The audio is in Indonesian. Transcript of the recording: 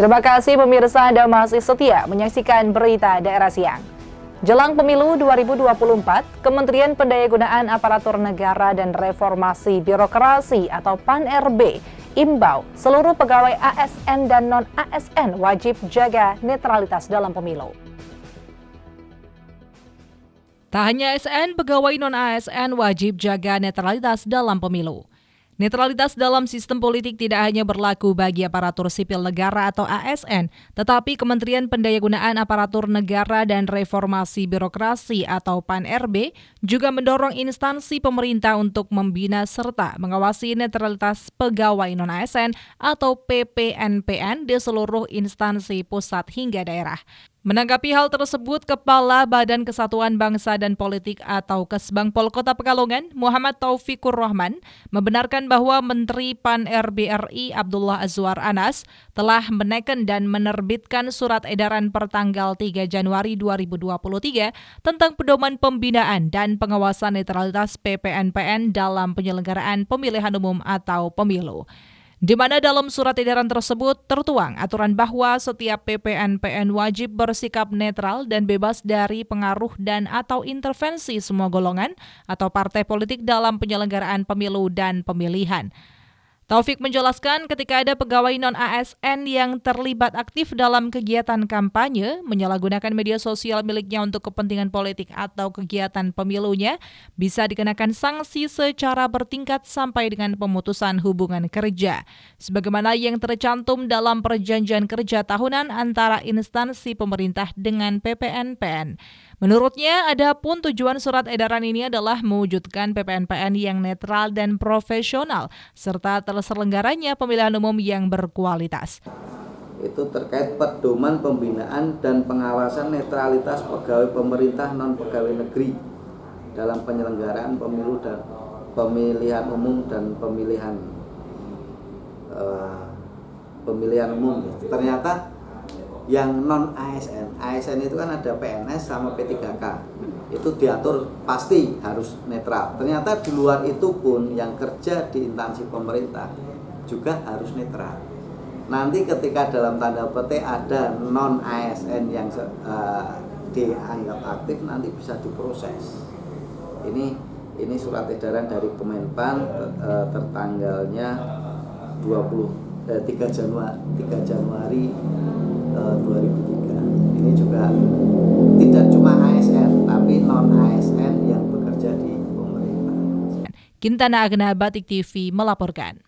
Terima kasih pemirsa Anda masih setia menyaksikan berita daerah siang. Jelang pemilu 2024, Kementerian Pendayagunaan Aparatur Negara dan Reformasi Birokrasi atau PAN-RB imbau seluruh pegawai ASN dan non-ASN wajib jaga netralitas dalam pemilu. Tak hanya ASN, pegawai non-ASN wajib jaga netralitas dalam pemilu. Netralitas dalam sistem politik tidak hanya berlaku bagi aparatur sipil negara atau ASN, tetapi Kementerian Pendayagunaan Aparatur Negara dan Reformasi Birokrasi atau PAN-RB juga mendorong instansi pemerintah untuk membina serta mengawasi netralitas pegawai non-ASN atau PPNPN di seluruh instansi pusat hingga daerah. Menanggapi hal tersebut, Kepala Badan Kesatuan Bangsa dan Politik atau Kesbangpol Kota Pekalongan, Muhammad Taufikur Rahman, membenarkan bahwa Menteri PAN-RB RI Abdullah Azwar Anas telah menekan dan menerbitkan surat edaran pertanggal 3 Januari 2023 tentang pedoman pembinaan dan pengawasan netralitas PPNPN dalam penyelenggaraan pemilihan umum atau pemilu. Di mana dalam surat edaran tersebut tertuang aturan bahwa setiap PPNPN wajib bersikap netral dan bebas dari pengaruh dan atau intervensi semua golongan atau partai politik dalam penyelenggaraan pemilu dan pemilihan. Taufik menjelaskan ketika ada pegawai non-ASN yang terlibat aktif dalam kegiatan kampanye, menyalahgunakan media sosial miliknya untuk kepentingan politik atau kegiatan pemilunya, bisa dikenakan sanksi secara bertingkat sampai dengan pemutusan hubungan kerja. Sebagaimana yang tercantum dalam perjanjian kerja tahunan antara instansi pemerintah dengan PPNPN. Menurutnya, adapun tujuan surat edaran ini adalah mewujudkan PPNPN yang netral dan profesional, serta terselenggaranya pemilihan umum yang berkualitas. Itu terkait pedoman pembinaan dan pengawasan netralitas pegawai pemerintah non-pegawai negeri dalam penyelenggaraan pemilu dan pemilihan umum dan pemilihan umum. Ternyata yang non-ASN, ASN itu kan ada PNS sama P3K, itu diatur pasti harus netral. Ternyata di luar itu pun yang kerja di instansi pemerintah juga harus netral. Nanti ketika dalam tanda petik ada non-ASN yang dianggap aktif, nanti bisa diproses. Ini surat edaran dari Kemenpan tertanggalnya 3 Januari 2003. Ini juga tidak cuma ASN, tapi non-ASN yang bekerja di pemerintah. Kintana Agna, Batik TV melaporkan.